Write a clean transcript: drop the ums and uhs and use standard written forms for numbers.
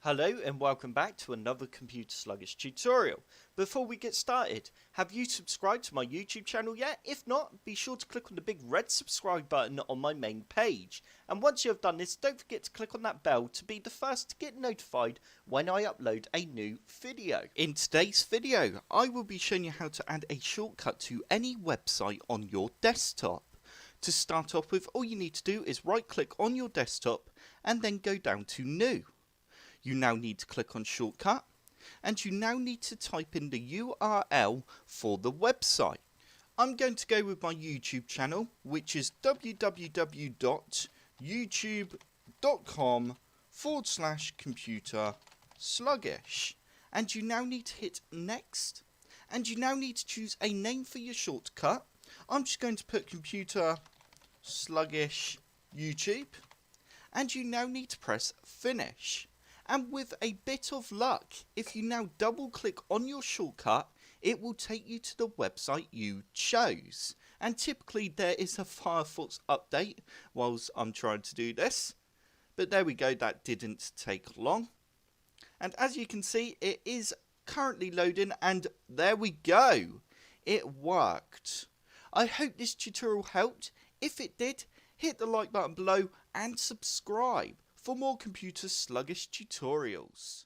Hello and welcome back to another Computer Sluggish tutorial. Before we get started, have you subscribed to my YouTube channel yet? If not, be sure to click on the big red subscribe button on my main page. And once you have done this, don't forget to click on that bell to be the first to get notified when I upload a new video. In today's video, I will be showing you how to add a shortcut to any website on your desktop. To start off with, all you need to do is right click on your desktop and then go down to New. You now need to click on Shortcut, and you now need to type in the URL for the website. I'm going to go with my YouTube channel, which is www.youtube.com/computer sluggish. And you now need to hit Next, and you now need to choose a name for your shortcut. I'm just going to put Computer Sluggish YouTube, and you now need to press Finish. And with a bit of luck, if you now double click on your shortcut, it will take you to the website you chose. And typically there is a Firefox update whilst I'm trying to do this. But there we go, that didn't take long. And as you can see, it is currently loading, and there we go. It worked. I hope this tutorial helped. If it did, hit the like button below and subscribe for more Computer Sluggish tutorials.